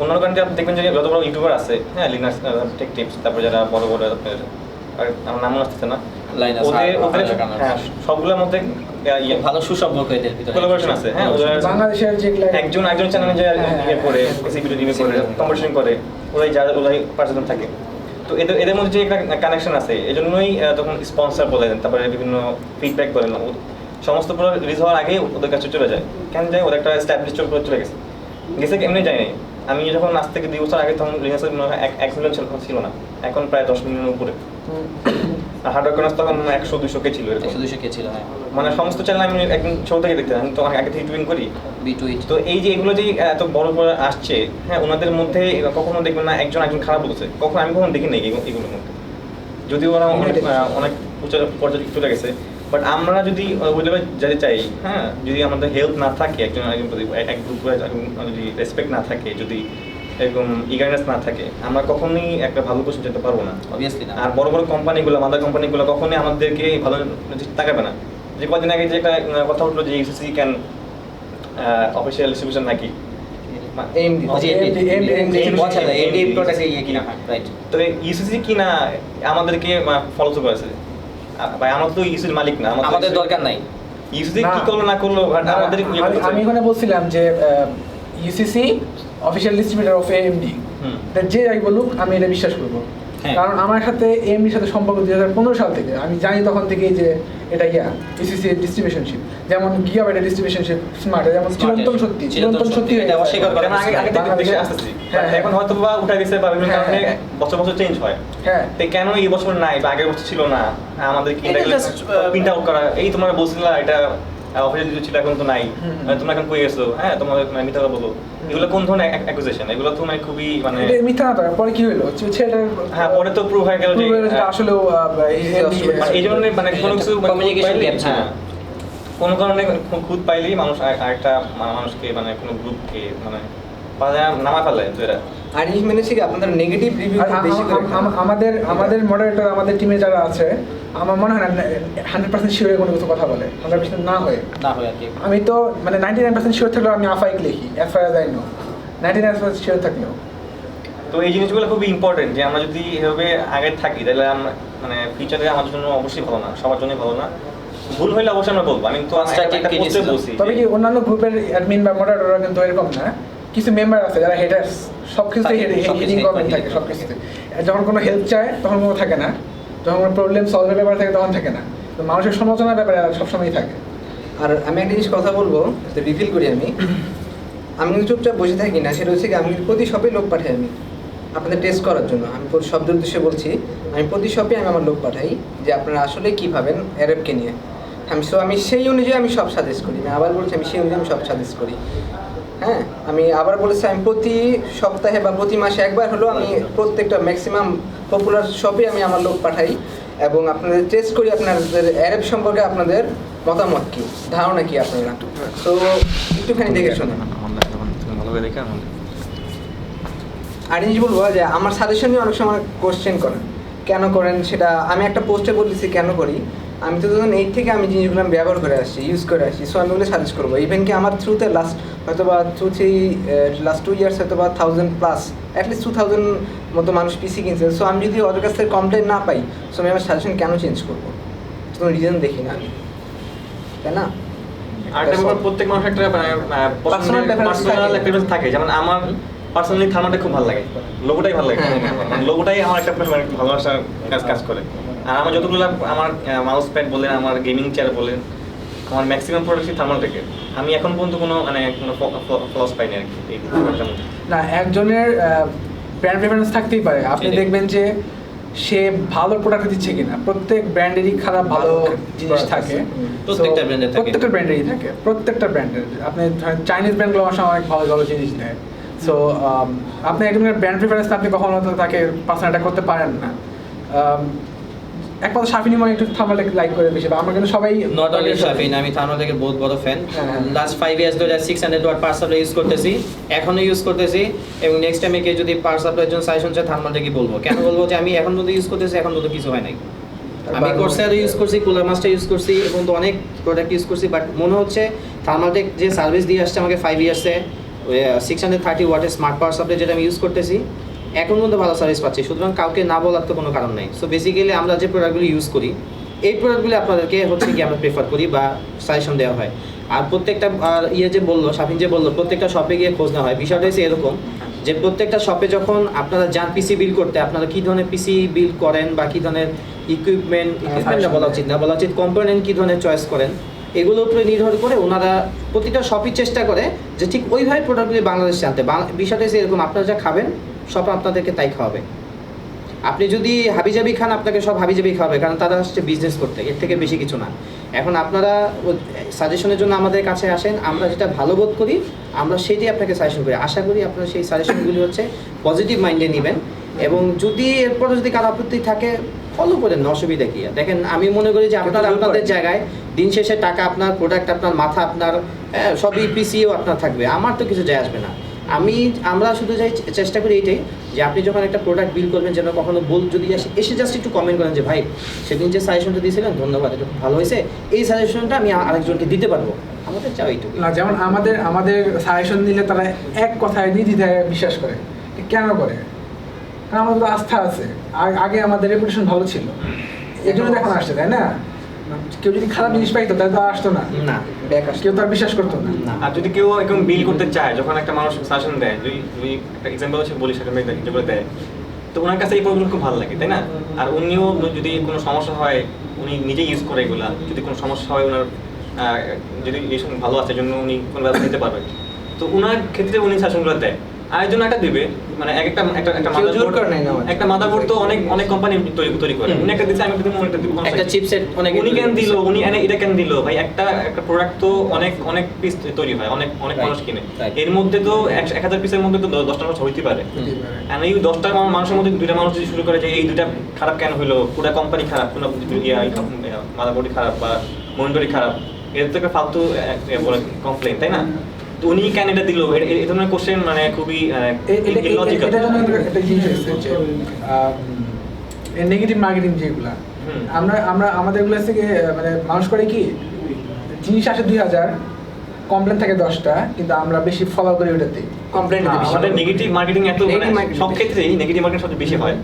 অন্যান্য কান্ট্রি আপনি দেখবেন যে যত বড় ইউটিউবার আছে, হ্যাঁ, লিনাক্স টেক টিপস, তারপর যারা বড় বড় আপনার আর আমার নাম মনে আসতেছে না, ওদের হ্যাঁ সবগুলোর মধ্যে ভালো সুসম্পর্ক এদের ভিতরে কোলাবোরেশন আছে। হ্যাঁ, বাংলাদেশের যেগুলো একজন চ্যানেলে যে ইয়ে করে সিপিটি রিভিউ করে কম্পিটিশন করে, ওরাই পার্সেন্ট থাকে। তো এদের মধ্যে যে একটা কানেকশন আছে, এজন্যই তখন স্পন্সর বলে দেন, তারপরে বিভিন্ন ফিডব্যাক বলেন, সমস্ত পুরো রিলিজ হওয়ার আগে ওদের কাছে চলে যায়। কেন যায়? ওদের একটা স্ট্যাবলিশ চলে গেছে এমনি যায় নাই। আমি যখন আজ থেকে 2 বছর আগে তখন রিলিজের 1 মিলিয়ন ছিল না, এখন প্রায় 10 মিলিয়নের উপরে। হার্ডওয়ার্ক কর্নার্স তখন 100-200 কে ছিল, 100-200 কে ছিল। হ্যাঁ, মানে সমস্ত চ্যানেল আমি একদিন ছোট থেকে দেখতে, আমি তো আগে থেকে টুইন করি বিটুইট। তো এই যে এগুলো যে এত বড় বড় আসছে, হ্যাঁ, ওনাদের মধ্যে কখনো দেখবেন না একজন খারাপ বলছে, কখনো আমি কখনো দেখি নাই এগুলোর মধ্যে, যদিও ওরা অনেক উচ্চ পর্যায়ে চলে গেছে। বাট আমরা যদি ওই লেভেলে যেতে চাই, হ্যাঁ, যদি আমাদের হেল্প না থাকে, একজন প্রতি এক গ্রুপে যদি রেসপেক্ট না থাকে, যদি এরকম ইগারনেস না থাকে, আমরা কখনোই একটা ভালো পজিশন যেতে পারবো না, অবভিয়াসলি না। আর বড় বড় কোম্পানিগুলো, মাদার কোম্পানিগুলো কখনোই আমাদেরকে ভালো তাকাবে না। যে কদিন আগে যে একটা কথা উঠলো যে ইউসিসি ক্যান অফিসিয়াল ডিস্ট্রিবিউশন নাকি, তো ইউসিসি কিনা আমাদেরকে ফলো তো করেছে ভাই, আমরা তো ইউসিসির মালিক না, আমাদের দরকার নাই ইউসিসি কি করলো না করলো, আমাদের আমি এখানে বলছিলাম যে UCC official distributor of AMD, যে যাই বলুক আমি এটা বিশ্বাস করবো। কারণ আমার সাথে এএমডির সাথে সম্পর্ক 2015 সাল থেকে, আমি জানি তখন থেকেই যে এটা ইউসিসি ডিস্ট্রিবিউশনশিপ, যেমন গিগাবাইটের ডিস্ট্রিবিউশনশিপ স্মার্ট, যেমন চিরন্তন সত্যি এটা অস্বীকার করে না, আগে থেকে দেশে আসতেছি, এখন হয়তো বা উঠে গেছে বা বিভিন্ন কারণে বছর বছর চেঞ্জ হয়। হ্যাঁ, তো কেন এই বছর নাই বা আগের বছর ছিল না, আমাদের কি প্রিন্ট আউট করা, এই তোমরা বলছিলা এটা অফিসে দিতে ছিল, এখন তো নাই, তোমরা এখন কই গেছো, হ্যাঁ, তোমাদের মিথ্যা কথা বলো, এগুলো কোন ধরনের অ্যাকুজেশন? এগুলো তো মানে খুবই মানে মিথ্যা না। পরে কি হলো? হ্যাঁ, পরে তো প্রুভ হয়ে গেল যে আসলেও এই জন্য মানে কোনো কিছু কমিউনিকেশন গ্যাপ ছিল। কোনো কারণে খুদ পাইলেই মানুষ আরেকটা মানুষকে মানে কোনো গ্রুপকে মানে নামা ফেলে। তো এরা আর জিনিস মেনে কি আপনাদের নেগেটিভ রিভিউ বেশি করে আমাদের মডারেটর, আমাদের টিমে যারা আছে, আমার মনে হয় না 100% শিওরে কোনো কিছু কথা বলে, 100% না হয় আর কি। আমি তো মানে 99% শিওর থাকলেও আমি আফাইক লিখি, as far as I know, 99% sure থাকলেও। তো এই জিনিসগুলো খুবই ইম্পর্টেন্ট যে আমরা যদি এভাবে আগে থাকি তাহলে আমরা মানে ফিউচারে আমাদের জন্য অবশ্যই ভালো না, সবার জন্যই ভালো না। ভুল হইলে অবশ্যই আমরা বলবো, আমি তো বলছি। তবে কি অন্যান্য গ্রুপের অ্যাডমিন বা মডারেটররা কিন্তু এরকম না, কিছু মেম্বার আছে যারা হেটার্স, সব কিছুতেই হেডিং কমেন্ট থাকে, সব কিছুতে। যখন কোনো হেল্প চায় তখন কোনো থাকে না, যখন কোনো প্রবলেম সলভের ব্যাপারে থাকে তখন থাকে না। তো মানুষের সমালোচনার ব্যাপারে সবসময়ই থাকে। আর আমি একটা জিনিস কথা বলবো, রিভিল করি আমি কিন্তু চুপচাপ বসে থাকি না, সেটা হচ্ছে কি আমি প্রতি শপে লোক পাঠাই, আমি আপনাদের টেস্ট করার জন্য। আমি শব্দের উদ্দেশ্যে বলছি, আমি প্রতি শপে আমি আমার লোক পাঠাই যে আপনারা আসলে কী ভাবেন অ্যারবকে নিয়ে। আমি সেই অনুযায়ী আমি সব সাজেস্ট করি, আমি আবার বলছি আমি সেই অনুযায়ী আমি সব সাজেস্ট করি। হ্যাঁ, আমি আবার বলেছি আমি প্রতি সপ্তাহে বা প্রতি মাসে একবার হলেও আমি প্রত্যেকটা ম্যাক্সিমাম পপুলার শপে আমি আমার লোক পাঠাই এবং আপনাদের টেস্ট করি আপনাদের অ্যারব সম্পর্কে আপনাদের মতামত কী, ধারণা কী আপনারা। তো একটুখানি দেখে শোনেন। আর জিনিস বলবো যে আমার সাজেশন নিয়ে অনেক সময় কোশ্চেন করেন, কেন করেন সেটা আমি একটা পোস্টে বলেছি কেন করি। আমি তো 2008 থেকে আমি জিনিসগুলো আমি ব্যবহার করে আসছি, ইউজ করে আসছি, সো আমি ওগুলো সাজেস্ট করবো। ইভেন কি আমার থ্রুতে লাস্ট 2 ইয়ার্স হয়তো বা 1000+ অ্যাটলিস্ট 2000 মতো মানুষ পিসি কিনছে। সো আমি যদি ওদের কাছ থেকে কমপ্লেন না পাই, সো আমি আমার সাজেশন কেন চেঞ্জ করবো? কোনো রিজন দেখি না আমি, তাই না? আরেকটা ব্যাপার, প্রত্যেক মানুষের একটা পার্সোনাল একটা থাকে। যেমন আমার পার্সোনালি থার্মাটা খুব ভালো লাগে, লোগোটাই ভালো লাগে, লোগোটাই আমার একটা ভালোবাসার কাজ করে। আর আমার যতগুলো আমার মাউস প্যাড বলেন, আমার গেমিং চেয়ার বলেন, আমার ম্যাক্সিমাম প্রোডাক্টই থার্মাল থেকে। আমি এখন পর্যন্ত কোনো মানে কোনো ফ্লস পাইনি আর কি। না, একজনের ব্র্যান্ড প্রেফারেন্স থাকতেই পারে। আপনি দেখবেন যে সে ভালো প্রোডাক্ট দিচ্ছে কিনা। প্রত্যেক ব্র্যান্ডেরই খারাপ ভালো জিনিস থাকে, প্রত্যেকটা ব্র্যান্ডের থাকে, প্রত্যেকটা ব্র্যান্ডেরই থাকে, প্রত্যেকটা ব্র্যান্ডের। আপনি ধরেন চাইনিজ ব্র্যান্ডগুলো আমার সময় অনেক ভালো ভালো জিনিস দেয়। সো আপনি একদম ব্র্যান্ড প্রিফারেন্স আপনি কখনো তাকে পার্সোনাল অ্যাটাক করতে পারেন না। একমাত্র শাফিনী মনে একটু থার্মালটেক লাইক করে বেশি, বা আমরা কিন্তু সবাই নট অনলি শাফিন, আমি থার্মালটেকের বহুত বড় ফ্যান। হ্যাঁ। লাস্ট 5 ইয়ার্স ধরে 600 ওয়াট পাওয়ার সাপ্লাই ইউজ করতেছি, এখনো ইউজ করতেছি, এবং নেক্সট টাইমে কেউ যদি পাওয়ার সাপ্লাইয়ের জন্য সাজেশন চায় থার্মালটেকই বলবো। কেন বলবো যে আমি এখন পর্যন্ত ইউজ করতেছি, এখন পর্যন্ত কিছু হয় নাই। আমি কোর্সের ইউজ করছি, কুলার মাস্টার ইউজ করছি, এবং তো অনেক প্রোডাক্ট ইউজ করছি, বাট মনে হচ্ছে থার্মালটেক যে সার্ভিস দিয়ে আসছে আমাকে 5 ইয়ার্সে 630 ওয়াটের স্মার্ট পাওয়ার সাপ্লাই যেটা আমি ইউজ করতেছি, এখন পর্যন্ত ভালো সার্ভিস পাচ্ছি। সুতরাং কাউকে না বলার তো কোনো কারণ নাই। সো বেসিক্যালি আমরা যে প্রোডাক্টগুলো ইউজ করি, এই প্রোডাক্টগুলো আপনাদেরকে হচ্ছে কি আমরা প্রেফার করি বা সাজেশন দেওয়া হয়। আর প্রত্যেকটা যে বললো, শাফিন যে বললো, প্রত্যেকটা শপে গিয়ে খোঁজ নেওয়া হয়। বিষয়টা হচ্ছে এরকম যে প্রত্যেকটা শপে যখন আপনারা যান পিসি বিল করতে, আপনারা কী ধরনের পিসি বিল করেন বা কী ধরনের ইকুইপমেন্ট না বলা উচিত না, বলা উচিত কম্পোনেন্ট কী ধরনের চয়েস করেন, এগুলোর উপরে নির্ভর করে ওনারা প্রতিটা শপই চেষ্টা করে যে ঠিক ওইভাবে প্রোডাক্টগুলি বাংলাদেশে আনতে। বিষয়টা হচ্ছে এরকম, আপনারা যা খাবেন সব আপনাদেরকে তাই খাওয়াবে। আপনি যদি হাবিজাবি খান, আপনাকে সব হাবিজাবি খাওয়াবে, কারণ তারা আসছে বিজনেস করতে, এর থেকে বেশি কিছু না। এখন আপনারা সাজেশনের জন্য আমাদের কাছে আসেন, আমরা যেটা ভালো বোধ করি আমরা সেটাই আপনাকে সাজেশন করি। আশা করি আপনারা সেই সাজেশনগুলি হচ্ছে পজিটিভ মাইন্ডে নেবেন, এবং যদি এরপরে যদি কারো আপত্তি থাকে ফলো করেন, অসুবিধা কী। দেখেন আমি মনে করি যে আপনারা আপনাদের জায়গায় দিন শেষে টাকা আপনার, প্রোডাক্ট আপনার, মাথা আপনার, সবই পিসিও আপনার থাকবে, আমার তো কিছু যায় আসবে না। আমরা শুধু চেষ্টা করি এইটাই যে আপনি যখন একটা প্রোডাক্ট বিল করবেন যেন কখনো যদি এসে জাস্ট একটু কমেন্ট করেন যে ভাই সেদিন যে সাজেশনটা দিয়েছিলেন ধন্যবাদ, এটা খুব ভালো হয়েছে, এই সাজেশনটা আমি আরেকজনকে দিতে পারবো। আমাদের চাও এইটুকু না। যেমন আমাদের সাজেশন দিলে তারা এক কথায় নির্দ্বিধায় বিশ্বাস করে। কেন করে? কারণ আমাদের তো আস্থা আছে, আগে আমাদের রেপুটেশন ভালো ছিল, এই জন্য এখন আসছে, তাই না? কেউ যদি খারাপ জিনিস পাইতো তাহলে তো আসতো না, না কেউ তো আর বিশ্বাস করতো না। আর যদি কেউ এখন বিল করতে চায়, যখন একটা মানুষ সাজেশন দেয়, যদি একটা এক্সাম্পল হচ্ছে বলি, সেটা যেগুলো দেয়, তো ওনার কাছে এই প্রোডাক্টগুলো খুব ভালো লাগে, তাই না? আর উনিও যদি কোনো সমস্যা হয়, উনি নিজেই ইউজ করে এগুলা, যদি কোনো সমস্যা হয় ওনার, যদি এই সময় ভালো আছে জন্য উনি কোনো ব্যবস্থা নিতে পারবে, তো ওনার ক্ষেত্রে উনি সাজেশনগুলো দেয়। আরেকজন একটা দিবে, মানে একটা মাদারবোর্ড তো অনেক কোম্পানি তৈরি করে, উনি একটা দিচ্ছে, আমি একটা দিব, একটা চিপসেট উনি কেন দিল, উনি এটা কেন দিল? ভাই একটা প্রোডাক্ট তো অনেক পিস তৈরি হয়, অনেক মানুষ কিনে, এর মধ্যে তো 1000 পিসের মধ্যে তো 10টা মানুষ হইতে পারে। আর এই 10টা মানুষের মধ্যে 2টা মানুষ যদি শুরু করে যে এই 2টা খারাপ কেন হলো, পুরো কোম্পানি খারাপ, কোনো মাদারবোর্ডই খারাপ বা মনিটরই খারাপ, এর তো একটা ফালতু কমপ্লেন, তাই না? উনি কেন এটা দিল, এই ধরনের কোশ্চেন মানে খুবই ইলজিক্যাল। এটা জন্য একটা জিনিস হচ্ছে নেগেটিভ মার্কেটিং যেগুলা আমরা আমাদেরগুলো থেকে, মানে মানুষ করে কি জিনিস আসে 2000, কমপ্লেন থাকে 10টা, কিন্তু আমরা বেশি ফলো করি ওটাতে কমপ্লেন। আমাদের নেগেটিভ মার্কেটিং এত সব ক্ষেত্রেই নেগেটিভ মার্কেটিং সবচেয়ে বেশি হয়।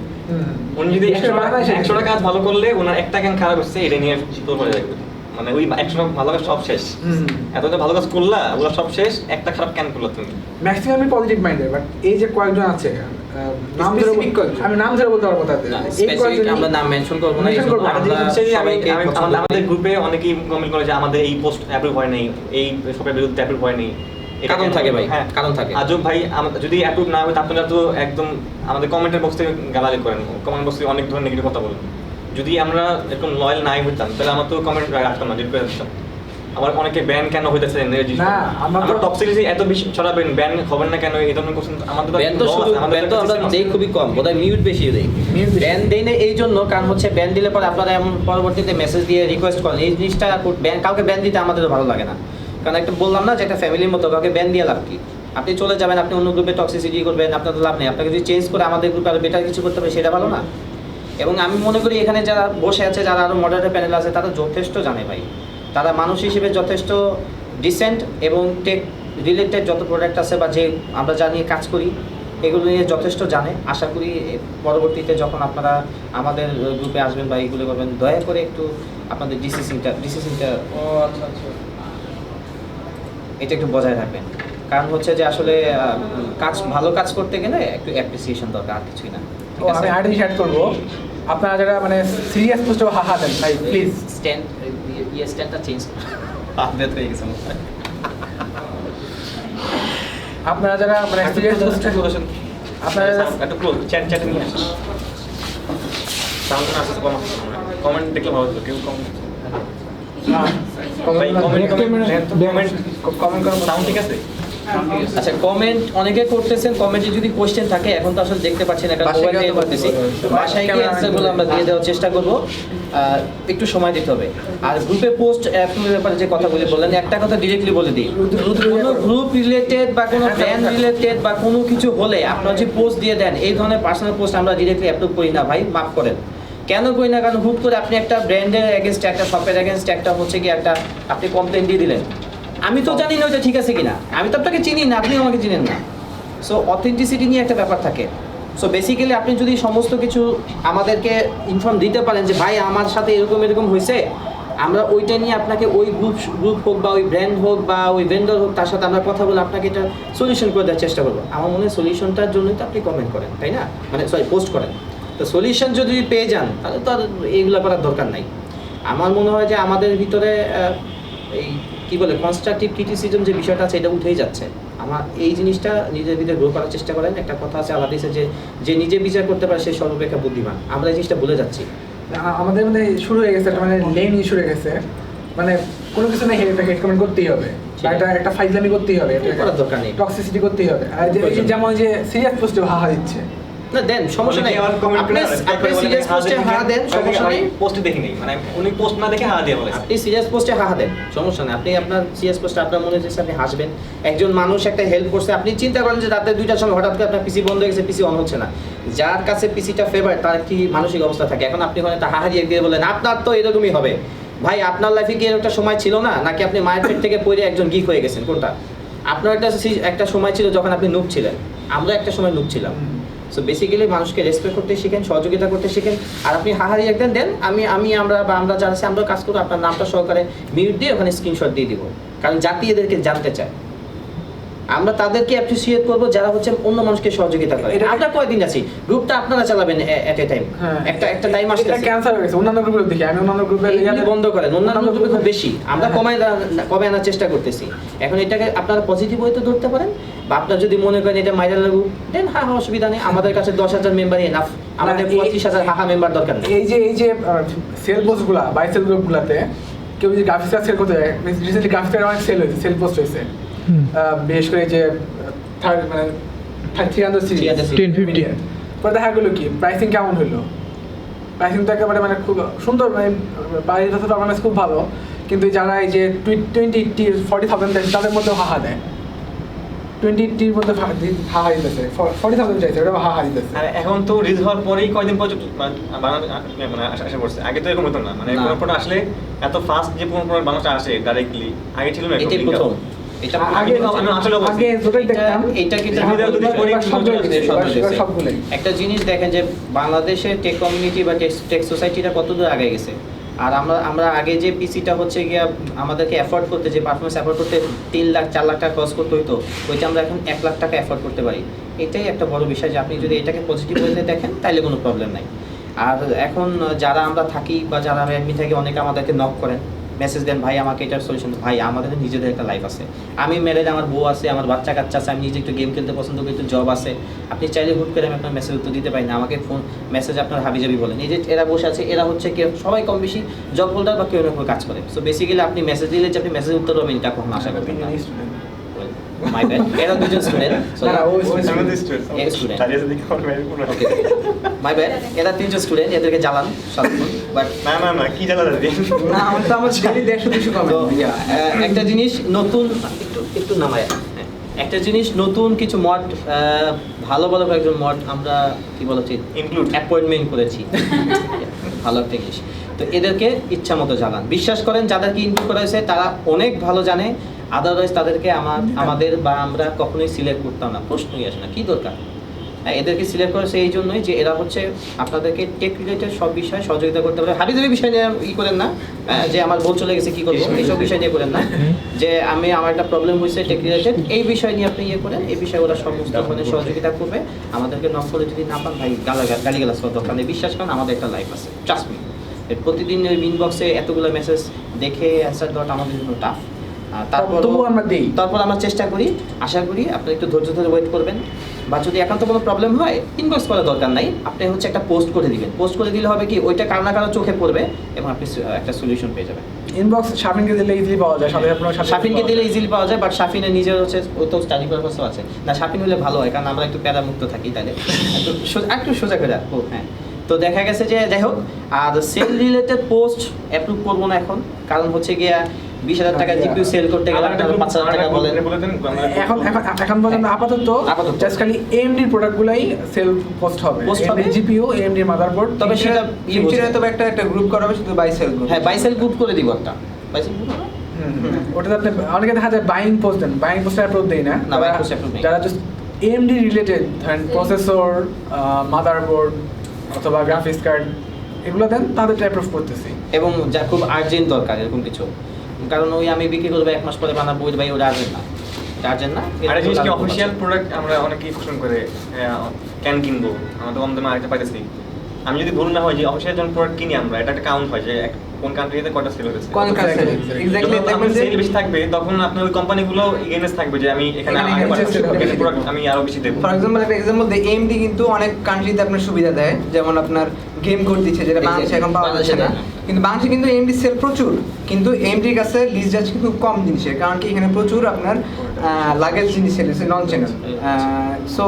উনি যদি 100টা কাজ ভালো করলে ওনার একটা কেন খারাপ হচ্ছে এটা নিয়ে পড়ে যাবে, মানে ওই 100 ভালো কাজ সব শেষ, এতটা ভালো কাজ করলা ওগুলো সব শেষ, একটা খারাপ কেন করলা তুমি? ম্যাক্সিমামই পজিটিভ মাইন্ডেড, বাট এই যে কয়েকজন আছে, আমি নাম ধরে বলতে পারবো তাদের, আমরা নাম মেনশন করব না। আমাদের গ্রুপে অনেকেই কমেন্ট করে যে আমাদের এই পোস্ট অ্যাপ্রুভ হয় নাই, এই সবের বিরুদ্ধে অ্যাপ্রুভ হয় নাই, কারণ থাকে ভাই, হ্যাঁ কারণ থাকে। আজব ভাই, যদি অ্যাপ্রুভ না হয় আপনারা তো একদম আমাদের কমেন্টের বক্স থেকে গালাগালি করেন, কমেন্ট বক্সে অনেক ধরনের নেগেটিভ কথা বলেন। যদি আমরা এরকম লয়াল নাই হইতাম তাহলে আমরা তো কমেন্ট রাখতাম না, ডিলিট করে দিতাম। আবার অনেকে ব্যান কেন হইতেছে না, আমরা টক্সিসিটি এত বেশি ছড়াবেন, ব্যান হবেন না কেন, এই ধরনের কোশ্চেন আমাদের ব্যান তো শুধু ব্যান তো আমরা দেই খুবই কম, বোধহয় মিউট বেশি দেই। ব্যান দেই না এই জন্য কারণ হচ্ছে ব্যান দিলে পরে আপনারা এমন পরবর্তীতে মেসেজ দিয়ে রিকোয়েস্ট করেন, এই জিনিসটা ব্যান, কাউকে ব্যান দিতে আমাদের ভালো লাগে না। কারণ একটা বললাম না যে একটা ফ্যামিলির মতো, কাউকে ব্যান দিয়ে লাভ কি? আপনি চলে যাবেন, আপনি অন্য গ্রুপে টক্সিসিটি করবেন, আপনার তো লাভ নেই। আপনাকে যদি চেঞ্জ করে আমাদের গ্রুপে আরো বেটার কিছু করতে হবে, সেটা ভালো না? এবং আমি মনে করি এখানে যারা বসে আছে, যারা আরও মডারেটর প্যানেল আছে, তারা যথেষ্ট জানে ভাই, তারা মানুষ হিসেবে যথেষ্ট ডিসেন্ট, এবং টেক রিলেটেড যত প্রোডাক্ট আছে বা যে আমরা যা নিয়ে কাজ করি এগুলো নিয়ে যথেষ্ট জানে। আশা করি পরবর্তীতে যখন আপনারা আমাদের গ্রুপে আসবেন বা এইগুলো করবেন, দয়া করে একটু আপনাদের ডিসিশনটা এটা একটু বজায় রাখবেন। কারণ হচ্ছে যে আসলে ভালো কাজ করতে গেলে একটু অ্যাপ্রিসিয়েশন দরকার, আর কিছুই না। আমি আরেকটা জিনিস অ্যাড করবো, আপনারা যারা মানে সিরিয়াস পোস্টে হাহা দেন ভাই, প্লিজ স্ট্যান্ডটা চেঞ্জ আপডেট হয়ে গেছে। আপনারা যারা মানে সিরিয়াস পোস্টে, আপনারা একটু ক্লোজ চ্যাট নিয়ে আসুন। সাউন্ড আসছে কম আসছে কমেন্ট দেখলে ভালো হতো কেউ কমেন্ট কমেন্ট করার সাউন্ড ঠিক আছে আচ্ছা কমেন্ট অনেকে করতেছেন, কমেন্টে যদি কোশ্চেন থাকে এখন তো আসলে দেখতে পাচ্ছি না, কারণ বাসায় মোবাইল গিয়ে দিয়ে করতেছি, বাসায় গিয়ে অ্যান্সারগুলো আমরা দিয়ে দেওয়ার চেষ্টা করব। একটু সময় দিতে হবে। আর গ্রুপে পোস্ট অ্যাপের ব্যাপারে যে কথাগুলি বললেন, একটা কথা ডিরেক্টলি বলে দিই, কোনো গ্রুপ রিলেটেড বা কোনো ব্র্যান্ড রিলেটেড বা কোনো কিছু হলে আপনারা যে পোস্ট দিয়ে দেন, এই ধরনের পার্সোনাল পোস্ট আমরা ডিরেক্টলি অ্যাপ্রুভ করি না ভাই, মাফ করেন। কেন করি না? কারণ হুট করে আপনি একটা ব্র্যান্ডের এগেনস্টে, একটা শপের এগেনস্টে একটা হচ্ছে কি একটা আপনি কমপ্লেন দিয়ে দিলেন, আমি তো জানি না ওইটা ঠিক আছে কিনা, আমি তো আপনাকে চিনি না, আপনি আমাকে চিনেন না। সো অথেন্টিসিটি নিয়ে একটা ব্যাপার থাকে। সো বেসিক্যালি আপনি যদি সমস্ত কিছু আমাদেরকে ইনফর্ম দিতে পারেন যে ভাই আমার সাথে এরকম এরকম হয়েছে, আমরা ওইটা নিয়ে আপনাকে ওই গ্রুপ হোক বা ওই ব্র্যান্ড হোক বা ওই ভেন্ডর হোক, তার সাথে আমরা কথা বলে আপনাকে এটা সলিউশন করে দেওয়ার চেষ্টা করবো। আমার মনে হয় সলিউশনটার জন্যই তো আপনি কমেন্ট করেন, তাই না? মানে সরি, পোস্ট করেন। তো সলিউশন যদি পেয়ে যান তাহলে তো আর এইগুলো করার দরকার নাই। আমার মনে হয় যে আমাদের ভিতরে এই কী বলে কনস্ট্রাকটিভ ক্রিটিসিজম যে বিষয়টা আছে, এটা উঠেই যাচ্ছে। আমার এই জিনিসটা নিজের ভিতরে গ্রো করার চেষ্টা করেন। একটা কথা আছে আলাদিসে, যে নিজে বিচার করতে পারে সে সর্বাপেক্ষা বুদ্ধিমান। আমরা এই জিনিসটা ভুলে যাচ্ছি। আমাদের মধ্যে শুরু হয়ে গেছে একটা মানে লেন ইস্যু হয়ে গেছে, মানে কোনো কিছু না হেড কমেন্ট করতেই হবে, বা একটা ফাইজলামি করতেই হবে, এটা করার দরকার নেই, টক্সিসিটি করতেই হবে। আর যেমন যে সিরিয়াস পোস্টে হাহা দিচ্ছে না দেন, সমস্যা নাই। আপনি সিরিয়াস পোস্টে হাহা দেন, সমস্যা নেই। পোস্ট দেখি নাই, মানে উনি পোস্ট না দেখে হাঁ দিয়ে বলে আপনি সিরিয়াস পোস্টে হাহা দেন, সমস্যা নেই। আপনি আপনার সিরিয়াস পোস্টে আপনার মনে হচ্ছে আপনি হাসবেন। একজন মানুষ একটা হেল্প করছে, আপনি চিন্তা করেন যে রাতে 2টার সময় হঠাৎ করে আপনার পিসি বন্ধ হয়ে গেছে, পিসি অন হচ্ছে না। যার কাছে পিসিটা ফেভারিট তার কি মানসিক অবস্থা থাকে? এখন আপনি ওখানে হাহারিয়ে দিয়ে বলেন আপনার তো এরকমই হবে। ভাই আপনার লাইফে কি একটা সময় ছিল না, নাকি আপনি মায়ের পেট থেকে পড়ে একজন গিক হয়ে গেছেন? কোনটা? আপনার একটা সময় ছিল যখন আপনি নুব ছিলেন, আমরা একটা সময় নুব ছিলাম। সো বেসিক্যালি মানুষকে রেসপেক্ট করতে শিখেন, সহযোগিতা করতে শিখেন। আর আপনি হাহারি একদিন দেন, আমরা যারা আছে আমরা কাজ করবো, আপনার নামটা সহকারে মিউট দিয়ে ওখানে স্ক্রিনশট দিয়ে দিব। কারণ জাতি এদেরকে জানতে চায়, আমরা তাদেরকে অ্যাপ্রিসিয়েট করবো যারা হচ্ছে অন্য মানুষকে সহযোগিতা করে। আমরা কয়দিন আছি, গ্রুপটা আপনারা চালাবেন এট এ টাইম, একটা টাইম আসছে। এটা ক্যান্সার হয়ে গেছে। অন্যান্য গ্রুপে দেখি, আমি অন্যান্য গ্রুপে বন্ধ করেন, অন্যান্য গ্রুপে খুব বেশি, আমরা কমে আনার চেষ্টা করতেছি। এখন এটাকে আপনারা পজিটিভ ওয়েতে ধরতে পারেন, বা আপনার যদি মনে করেন এটা মাইরাল গ্রুপ দেন, হ্যাঁ অসুবিধা নেই। আমাদের কাছে 10,000 মেম্বারই এনাফ, আমাদের 25,000 হাহা মেম্বার দরকার নেই। এই যে সেল পোস্টগুলা বাই সেল গ্রুপগুলাতে কেউ যদি গ্রাফিক্স সেল করতে যায়, রিসেন্টলি গ্রাফিক্সের অনেক সেল হয়েছে, সেল পোস্ট হয়েছে। বিশেষ করে যে মানে 300 সিরিজ 1050 পরে দেখা গেলো কি প্রাইসিং কেমন হলো, প্রাইসিং তো একেবারে মানে খুব সুন্দর, মানে বাড়ির পারফরমেন্স খুব ভালো, কিন্তু যারা এই যে 20 40,000 তাদের মধ্যেও হাহা দেয়। 20 মধ্যে হাহা দিতেছে, 40,000 চাইছে, ওটা হাহা দিতেছে। আর এখন তো রিলিজ হওয়ার পরেই কয়দিন পর্যন্ত মানে আশা করছে, আগে তো এরকম হতো না। মানে কোনো প্রোডাক্ট আসলে এত ফাস্ট যে কোনো প্রোডাক্ট বাংলাদেশে আসে ডাইরেক্টলি, আগে ছিল না। এটাই প্রথম। একটা জিনিস দেখেন যে বাংলাদেশের টেক কমিউনিটি বা টেক সোসাইটিটা কতদূর আগে গেছে। আর আমরা আগে যে পিসিটা হচ্ছে গিয়া আমাদেরকে এফোর্ড করতে, যে পারফরমেন্স এফোর্ড করতে 3 লাখ 4 লাখ টাকা খরচ করতে হইতো, ওইটা আমরা এখন 1 লাখ টাকা এফোর্ড করতে পারি। এটাই একটা বড় বিষয় যে আপনি যদি এটাকে পজিটিভ ওয়েতে দেখেন তাহলে কোনো প্রবলেম নাই। আর এখন যারা আমরা থাকি বা যারা অ্যাডমিন থাকি, অনেকে আমাদেরকে নক করেন, মেসেজ দেন, ভাই আমাকে এটার সলিউশন। ভাই আমাদের নিজেদের একটা লাইফ আছে, আমি ম্যারেজ, আমার বউ আছে, আমার বাচ্চা কাচ্চা আছে, আমি নিজে একটু গেম খেলতে পছন্দ করি, একটু জব আছে। আপনি চাইলে হুট করে আমি আপনার মেসেজ উত্তর দিতে পারি না, আমাকে ফোন মেসেজ আপনার হাবিজাবি বলেন। এই যে এরা বসে আছে, এরা হচ্ছে কেউ সবাই কম বেশি জব হোল্ডার বা কেউ না কেউ কাজ করে। সো বেসিক্যালি আপনি মেসেজ দিলে যে আপনি মেসেজ উত্তর পাবেন এটা কখনো আশা করবেন না। মাই ব্যাড, এরা দুজন স্টুডেন্ট, মাই ব্যাড, এরা 3জন স্টুডেন্ট, এদেরকে জ্বালান বাট না কি জ্বালা না, আমার তো আমার ডেইলি 150-200 কমেন্ট। একটা জিনিস নতুন একটু নামায়, একটা জিনিস নতুন কিছু মড, ভালো কয়েকজন মড আমরা কি বলা উচিত ইনক্লুড অ্যাপয়েন্টমেন্ট করেছি, ভালো একটা জিনিস। তো এদেরকে ইচ্ছা মতো জ্বালান। বিশ্বাস করেন যাদেরকে ইনক্লুড করা হয়েছে তারা অনেক ভালো জানে, আদারওয়াইজ তাদেরকে আমাদের বা আমরা কখনোই সিলেক্ট করতাম না, প্রশ্নই আসে না, কী দরকার। এদেরকে সিলেক্ট করেছে এই জন্যই যে এরা হচ্ছে আপনাদেরকে টেক রিলেটেড সব বিষয়ে সহযোগিতা করতে পারে। হাবিজাবি বিষয় নিয়ে করেন না, যে আমার বল চলে গেছে কী করবো, এইসব বিষয় নিয়ে করেন না। যে আমার একটা প্রবলেম হয়েছে টেক রিলেটেড, এই বিষয় নিয়ে আপনি করেন, এই বিষয়ে ওরা সমস্ত ধরনের সহযোগিতা করবে। আমাদেরকে নক করে যদি না পান, ভাই গালিগালাজ করার দরকার নেই। বিশ্বাস করেন আমাদের একটা লাইফ আছে, ট্রাস্ট মি। প্রতিদিন ওই ইনবক্সে এতগুলো মেসেজ দেখে অ্যান্সার দেওয়াটা আমাদের জন্য টাফ। তবুও আমরা দিই। তারপর আমরা চেষ্টা করি, আশা করি আপনি একটু ধৈর্য ধরে ওয়েট করবেন, বা যদি একান্ত কোনো প্রবলেম হয় ইনবক্স করার দরকার নাই, আপনি হচ্ছে একটা পোস্ট করে দিবেন। পোস্ট করে দিলে হবে কি ওইটা কারো না কারো চোখে পড়বে এবং আপনি একটা সলিউশন পেয়ে যাবেন। ইনবক্স শাফিনকে দিলে ইজিলি পাওয়া যায়, সাথে আপনার সাথে শাফিনকে দিলে ইজিলি পাওয়া যায়, বাট শাফিনের নিজের হচ্ছে ও তো স্টাডি পারপাসও আছে না। শাফিন হলে ভালো হয়, কারণ আমরা একটু প্যারামুক্ত থাকি, তাহলে একটু সোজা করে রাখবো। হ্যাঁ, তো দেখা গেছে যে যাই হোক, আর সেল রিলেটেড পোস্ট অ্যাপ্রুভ করবো না এখন, কারণ হচ্ছে গিয়া 20,000 টাকা জিপিইউ সেল করতে গেলে আপনারা 5,000 টাকা বলেন। এখন পর্যন্ত আপাতত জাস্ট খালি AMD প্রোডাক্টগুলাই সেল পোস্ট হবে, জিপিইউ, AMD মাদারবোর্ড। তবে সেটা ফিউচারে তবে একটা গ্রুপ করা হবে শুধু বাই সেল গ্রুপ। হ্যাঁ, বাই সেল গ্রুপ করে দিব একটা, বাই সেল গ্রুপ। ওটাতে আপনি অনেকে দেখা যায় বাইং পোস্ট দেন, বাইং পোস্টে অ্যাপ্রুভ দেই না, না, buying post approve নেই। যারা জাস্ট AMD রিলেটেড ধরেন প্রসেসর, মাদারবোর্ড অথবা গ্রাফিক্স কার্ড এগুলো দেন, তাদেরটা অ্যাপ্রুভ করতেছি। এবং যা খুব আর্জেন্ট দরকার এরকম কিছু, কারণ ওই আমি বিক্রি করবো 1 মাস পরে বানাবো, ওই ভাই ওটা আর্জেন্ট না, আর্জেন্ট না। আরেকটা জিনিস কি, অফিসিয়াল প্রোডাক্ট আমরা অনেকেই পছন্দ করে কেন কিনবো, আমরা তো কম দামে আরেকটা পাইতেছি। আমি যদি ভুল না হয় যে অফিসিয়াল যখন প্রোডাক্ট কিনি আমরা, এটা একটা কাউন্ট হয় যে কোন কান্ট্রিতে কয়টা সেল হয়েছে। কোন কান্ট্রি এক্স্যাক্টলি দেখবেন যে সেল বেশি থাকবে, তখন আপনার ওই কোম্পানিগুলো এগেইনস্ট থাকবে যে আমি এখানে প্রোডাক্ট আমি আরো বেশি দেব। ফর এক্সাম্পল একটা এক্সাম্পল দেই, AMD কিন্তু অনেক কান্ট্রিতে আপনার সুবিধা দেয়, যেমন আপনার গেম কোড দিচ্ছে, যেটা বাংলাদেশে এখন পাওয়া যাচ্ছে না। কিন্তু বাংলাদেশে কিন্তু AMD সেল প্রচুর, কিন্তু AMD এর কাছে লিস্ট যাচ্ছে খুব কম জিনিসের, কারণ কি এখানে প্রচুর আপনার লাগেজ জিনিস সেল হচ্ছে, নন চ্যানেল। সো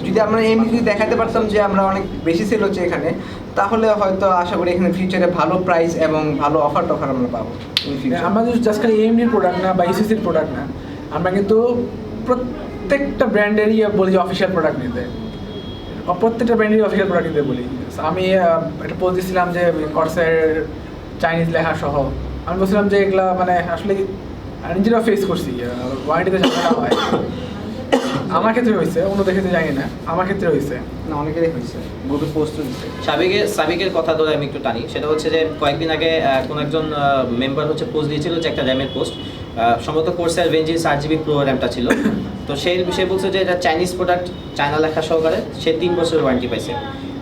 যদি আমরা AMD যদি দেখাতে পারতাম যে আমরা অনেক বেশি সেল হচ্ছে এখানে, তাহলে হয়তো আশা করি এখানে ফিউচারে ভালো প্রাইস এবং ভালো অফার টফার আমরা পাবো ইন ফিউচার। আমরা জাস্ট খালি AMD প্রোডাক্ট না বা ECC প্রোডাক্ট না, আমরা কিন্তু প্রত্যেকটা ব্র্যান্ডেরই বলি যে অফিসিয়াল প্রোডাক্ট নিতে, প্রত্যেকটা ব্র্যান্ডেরই অফিসিয়াল প্রোডাক্ট নিতে বলি। আমি একটা পোস্ট দিয়েছিলাম যে কর্সের চাইনিজ লেখা সহ, আমি বলছিলাম যে এগুলা মানে আসলে নিজেরাও ফেস করছি, ওয়ারেন্টিতে ঝামেলা হয়। আমার ক্ষেত্রে হয়েছে, অন্যদের ক্ষেত্রে জানি না, আমার ক্ষেত্রে হয়েছে না, অনেকেরই হয়েছে, গ্রুপে পোস্টও দিচ্ছে। সাবিকের কথা ধরে আমি একটু টানি, সেটা হচ্ছে যে কয়েকদিন আগে কোন একজন মেম্বার হচ্ছে পোস্ট দিয়েছিল যে একটা র্যামের পোস্ট, সম্ভবত কোর্সের রেঞ্জে 8GB প্রো র্যামটা ছিল। তো সেই বিষয়ে বলছে যে এটা চাইনিজ প্রোডাক্ট, চায়না লেখা সহকারে, সে 3 বছরের ওয়ারেন্টি পাইছে।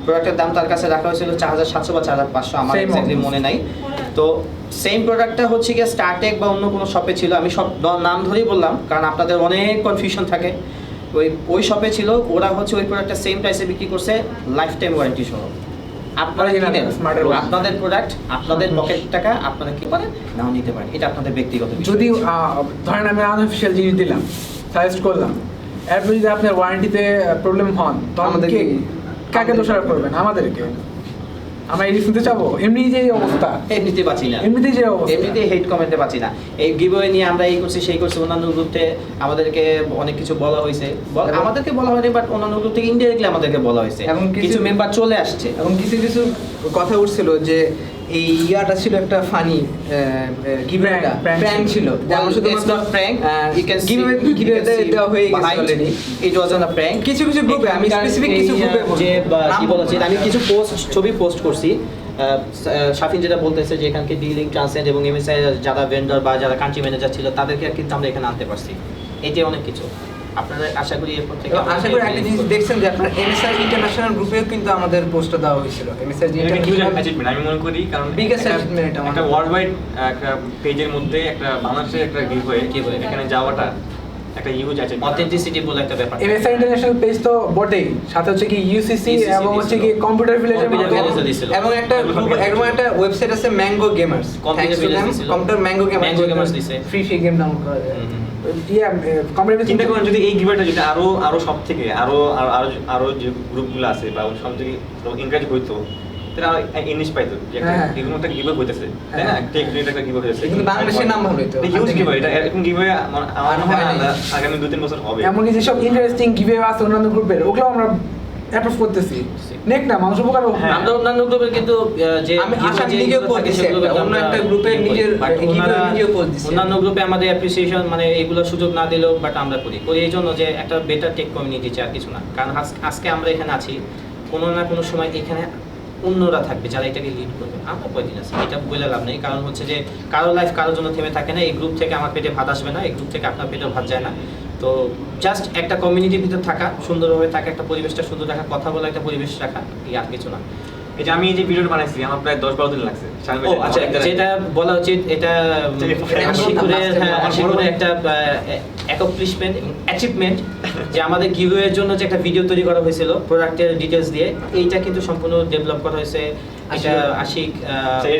প্রোডাক্টের দাম তার কাছে রাখা হয়েছিল 4,700 বা 4,500, আমার এক্স্যাক্টলি মনে নাই। তো সেম প্রোডাক্টটা হচ্ছে গিয়ে স্টারটেক বা অন্য কোনো শপে ছিল, আমি সব নাম ধরেই বললাম কারণ আপনাদের অনেক কনফিউশন থাকে। ওই শপে ছিল, ওরা হচ্ছে ওই প্রোডাক্টটা সেম প্রাইসে বিক্রি করছে, লাইফ টাইম ওয়ারেন্টি সহ। আপনারা কিনেন আপনাদের প্রোডাক্ট, আপনাদের পকেট টাকা, আপনারা কি পারেন নাও নিতে পারেন, এটা আপনাদের ব্যক্তিগত বিষয়। যদি ধরেন আমি আনঅফিসিয়াল জিনিস দিলাম, সাজেস্ট করলাম, এরপর যদি আপনার ওয়ারেন্টিতে প্রবলেম হন, তো আমাদেরকে কাকে দোষারোপ করবেন? আমাদেরকে? আমরা এই শুনতে চাবো? এমনি যে অবস্থা, এমনিতে বাঁচি না, এমনিতেই যে অবস্থা, এমনিতে হেট কমেন্টে বাঁচি না। এই গিভওয়ে নিয়ে আমরা এই করছি সেই করছি, অন্যান্য গ্রুপে আমাদেরকে অনেক কিছু বলা হয়েছে, আমাদেরকে বলা হয়নি, বাট অন্যান্য গ্রুপ থেকে ইনডাইরেক্টলি আমাদেরকে বলা হয়েছে, এবং কিছু মেম্বার চলে আসছে, এবং কিছু কথা উঠছিল যে এই ইয়াটা ছিল একটা ফানি গিভওয়েটা প্র্যাঙ্ক ছিল, যেমন শুধুমাত্র প্র্যাঙ্ক, ইউ ক্যান গিভওয়ে দেওয়া হয়ে গেছে already. It was on a prank. কিছু গ্রুপে, আমি স্পেসিফিক কিছু গ্রুপে যে কি বলেছি, আমি কিছু ছবি পোস্ট করছি। শাফিন যেটা বলতেছে যে এখানকে ডিলিং ট্রান্সলেট এবং এমএসআই যারা ভেন্ডর বা যারা কান্ট্রি ম্যানেজার ছিল তাদেরকে কিন্তু আমরা এখানে আনতে পারছি, এটাই অনেক কিছু। আপনারা আশা করি এরপর থেকে আশা করি একটা জিনিস দেখছেন যে আপনার এমএসআই ইন্টারন্যাশনাল গ্রুপেও কিন্তু আমাদের পোস্টটা দেওয়া হয়েছিল। এমএসআই ইন্টারন্যাশনাল আমি মনে করি, কারণ বিগেস্ট অ্যাচিভমেন্ট এটা একটা ওয়ার্ল্ড ওয়াইড একটা পেজের মধ্যে একটা বাংলাদেশের একটা গিভওয়ে এখানে যাওয়াটা একটা হিউজ অ্যাচিভমেন্ট, অথেন্টিসিটি বলে একটা ব্যাপার। এমএসআই ইন্টারন্যাশনাল পেজ তো বটেই, সাথে হচ্ছে কি ইউসিসি এবং হচ্ছে কি কম্পিউটার ভিলেজের এবং একটা ওয়েবসাইট আছে mango gamers, computer mango gamers দিছে, ফ্রি গেম ডাউনলোড করা যায়। চিন্তা করেন যদি এই গিভওয়েটা যদি আরো সব থেকে আরো যে গ্রুপগুলো আছে বা সব থেকে এনকারেজ হইতো, তাহলে ইংলিশ পাইতো যে এরকম একটা গিভওয়ে হইতেছে, তাই না? টেক রিলেটেড একটা গিভওয়ে হইতেছে, কিন্তু বাংলাদেশের নাম ভালো হইতো, হিউজ গিভওয়ে। এটা এরকম গিভওয়ে আমার মনে হয় না আগামী 2-3 বছর হবে। এমনকি যেসব ইন্টারেস্টিং গিভওয়ে আছে অন্যান্য গ্রুপের, ওগুলো আমরা অ্যাপ্রুভ করতেছি। নেক না মানুষ উপকার হবে। আমরা অন্যান্য গ্রুপের কিন্তু যে আমি আশা নিজেও পোস্ট দিছি, অন্য একটা গ্রুপের নিজের নিজেও পোস্ট দিছি। অন্যান্য গ্রুপে আমাদের অ্যাপ্রিসিয়েশন মানে এগুলো সুযোগ না দিলেও বাট আমরা করি এই জন্য যে একটা বেটার টেক কমিউনিটি চাই, আর কিছু না। কারণ আজকে আমরা এখানে আছি, কোনো না কোনো সময় এখানে অন্যরা থাকবে যারা এটাকে লিড করবে। আমরা কয়দিন আছি এটা বলে লাভ নেই, কারণ হচ্ছে যে কারো লাইফ কারোর জন্য থেমে থাকে না। এই গ্রুপ থেকে আমার পেটে ভাত আসবে না, এই গ্রুপ থেকে আপনার পেটে ভাত যায় না। তো জাস্ট একটা কমিউনিটির ভিতর থাকা, সুন্দরভাবে থাকা, একটা পরিবেশটা সুন্দর রাখা, কথা বলা, একটা পরিবেশ রাখা, এই আর কিছু না। এই যে আমি এই যে ভিডিওটা বানাইছি আমার প্রায় 10-12 দিন লাগছে। ও আচ্ছা, যেটা বলা উচিত এটা আশিকুরের একটা অ্যাকমপ্লিশমেন্ট অ্যাচিভমেন্ট যে আমাদের গিভওয়ের জন্য যে একটা ভিডিও তৈরি করা হয়েছিল প্রোডাক্টের ডিটেইলস দিয়ে, এইটা কিন্তু সম্পূর্ণ ডেভেলপ করা হয়েছে। এটা আশিক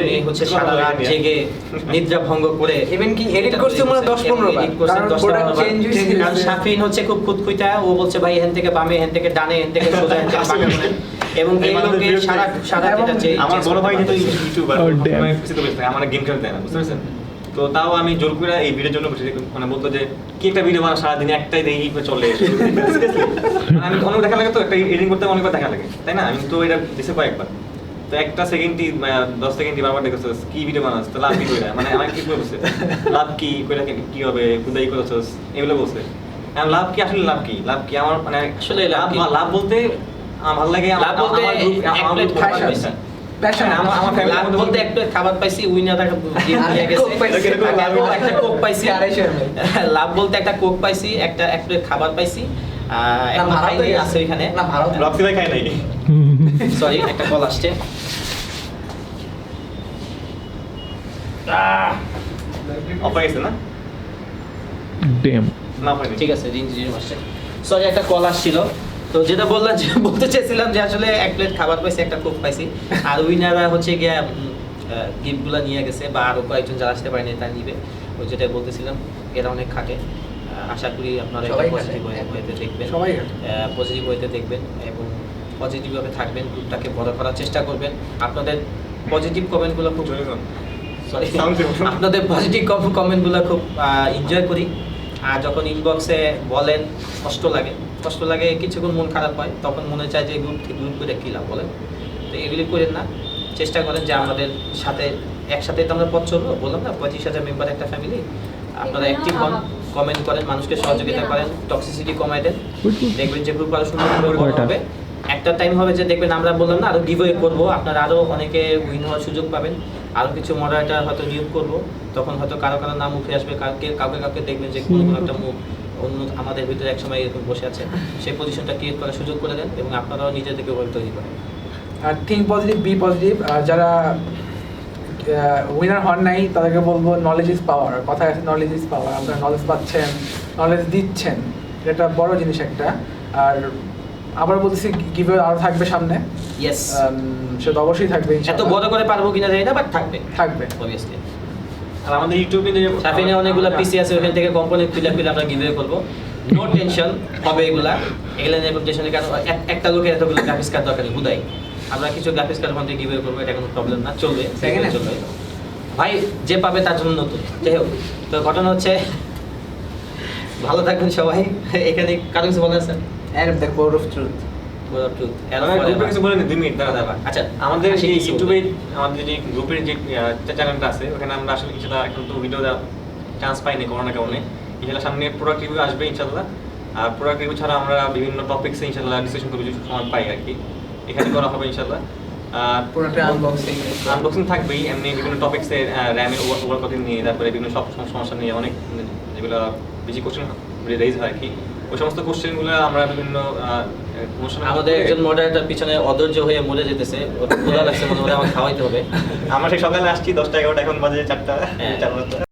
উনি হচ্ছে সারা রাত জেগে নিদ্রা ভঙ্গ করে ইভেন কি এডিট করছে মনে 10-15 বার, এডিট করছে কারণ 10 product change হয়েছে। কারণ শাফিন হচ্ছে খুব খুঁতখুঁতা, ও বলছে ভাই এখান থেকে বামে, এখান থেকে ডানে, এখান থেকে সোজা, এখান থেকে বাঁকা করেন। এবং এই লোকে সারা এটা যে আমার বড় ভাই যেহেতু ইউটিউবার Oh, damn. আমার গেম খেলতে দেয় না, বুঝতে পারছেন? তো তাও আমি জোর করে এই ভিডিওর জন্য বসে মানে বলতো যে কি একটা ভিডিও বানা সারাদিন একটাই দেখি চলে মানে আমি অনেক দেখা লাগে, তো একটা এডিটিং করতে অনেকবার দেখা লাগে, তাই না? আমি তো এটা দিছে কয়েকবার, তো একটা সেকেন্ডই 10 সেকেন্ডই বারবার দেখতেছিস কি ভিডিও বানাস, তো লাভ কি কইরা, মানে আমার কি বলছে লাভ কি কইরা কি হবে, খুদাই করছস এগুলো বলছে। এখন লাভ কি, আসলে লাভ কি, লাভ কি আমার মানে আসলে লাভ কি? লাভ বলতে আমার ভালো লাগে, লাভ বলতে আমার group- এক আমার প্লেট group খাবার ভালো পাইছি। লাগে। আমার family লাভ মধ্যে বলতে এক প্লেট খাবার পাইছি, উইনার একটা গিফট নিয়ে গেছে, কোক পাইছি। একটা কোক পাইছি, 250 ml লাভ বলতে একটা কোক পাইছি, একটা এক প্লেট খাবার পাইছি, এখন ভাড়া তো খাইনি, গেছে। আছে ওইখানে। না ভারত রক্সি ভাই খাই নাই। সরি, একটা কল আসছে। অফ হয়ে গেছে না? Damn. না হয়নি। ঠিক আছে, রিং আসছে। সরি, একটা কল আসছিল। তো যেটা বললাম, যে বলতে চাইছিলাম যে আসলে এক প্লেট খাবার পাইছি, একটা কোক পাইছি, আর উইনাররা হচ্ছে গিয়া গিফটগুলো নিয়ে গেছে, বা আরো কয়েকজন যারা আসতে পারেনি তারা নিবে। ওই যেটা বলতেছিলাম, এরা অনেক খাটে। আশা করি আপনারা এটা সবাই পজিটিভ খাটে। ওয়েতে দেখবেন, সবাই পজিটিভ ওয়েতে দেখবেন এবং পজিটিভভাবে থাকবেন, গ্রুপটাকে বড় করার চেষ্টা করবেন। আপনাদের পজিটিভ কমেন্টগুলো খুব সরি আপনাদের পজিটিভ কমেন্টগুলো খুব এনজয় করি। আর যখন ইনবক্সে বলেন কষ্ট লাগে কিছুক্ষণ মন খারাপ হয়, তখন মনে চায় যে গ্রুপ করে কী লাভ বলেন। তো এগুলি করেন না, চেষ্টা করেন যে আমাদের সাথে একসাথে তো আমরা পথ চলবো, বললাম না 25,000 মেম্বার একটা ফ্যামিলি। আপনারা অ্যাক্টিভ হন, কমেন্ট করেন, মানুষকে সহযোগিতা করেন, টক্সিসিটি কমাই দেন, দেখবেন যে গ্রুপ আরো সুন্দর হবে। একটা টাইম হবে যে দেখবেন আমরা বললাম না আরো গিভওয়ে করবো, আপনারা আরো অনেকে উইন হওয়ার সুযোগ পাবেন, আরো কিছু মডারেটর হয়তো নিয়োগ করবো, তখন হয়তো কারো নাম উঠে আসবে, কাউকে দেখবেন যে কোনো একটা মুখ অন্য আমাদের ভিতরে একসময় এরকম বসে আছে, সেই পজিশনটা ক্রিয়েট করার সুযোগ করে দেন এবং আপনারাও নিজেদেরকে ওভাবে তৈরি করেন। আর থিঙ্ক পজিটিভ, বি পজিটিভ। আর যারা উইনার হন নাই তাদেরকে বলবো নলেজ ইজ পাওয়ার, কথা আছে নলেজ ইজ পাওয়ার। আপনারা নলেজ পাচ্ছেন, নলেজ দিচ্ছেন, এটা বড় জিনিস একটা। আর আবার বলতেছি গিভওয়ে আরও থাকবে সামনে, ইয়েস, সেটা অবশ্যই থাকবে এত ইনশাআল্লাহ। বড় করে পারবো কিনা জানি না, বাট থাকবে অবভিয়াসলি। আর আমাদের ইউটিউবে যে সাফিনে অনেকগুলো পিসি আছে, ওখান থেকে কম্পোনেন্ট ফিল আমরা গিভওয়ে করবো, নো টেনশন হবে এগুলা ইমপ্লিমেন্টেশনের কারণ একটা লোকের এতগুলো গ্রাফিক্স কার্ড দরকার হুদাই, আমরা কিছু গ্রাফিক্স কার্ড ওখান থেকে গিভওয়ে করবো, এটা কোনো প্রবলেম না, চলবে চলবে ভাই, যে পাবে তার জন্য নতুন। যাই হোক, তো ঘটনা হচ্ছে ভালো থাকবেন সবাই। এখানে কারো কিছু বলেন sir? and the core of truth কিছু বলেন 2 মিনিট দাঁড়া। আচ্ছা, আমাদের আশিক যে কিছু ইউটিউবে আমাদের যে গ্রুপের যে চ্যানেলটা আছে, ওখানে আমরা আসলে ইনশাআল্লাহ এখন তো ভিডিও দেওয়ার চান্স পাইনি করোনার কারণে। ইনশাআল্লাহ সামনে প্রোডাক্ট রিভিউ আসবে ইনশাআল্লাহ। আর প্রোডাক্ট রিভিউ ছাড়া আমরা বিভিন্ন টপিকসে ইনশাআল্লাহ ডিসকাশন করব, যদি সময় পাই আর কি, এখানে করা হবে ইনশাআল্লাহ। আর পুরোটা আনবক্সিং থাকবেই, এমনি বিভিন্ন টপিকসে র্যামের ওভার কথা নিয়ে, তারপরে বিভিন্ন সব সমস্যা নিয়ে অনেক যেগুলো বেশি কোশ্চেন রেজ হয় আর কি, ওই সমস্ত কোশ্চেনগুলো আমরা বিভিন্ন আমাদের একজন মডারেটর পিছনে অধৈর্য হয়ে মরে যেতেছে, ওটা লাগছে মনে হয় আমার খাওয়াইতে হবে। আমরা সেই সকালে আসছি 10টা 11টা, এখন বাজে 4টা 4:00।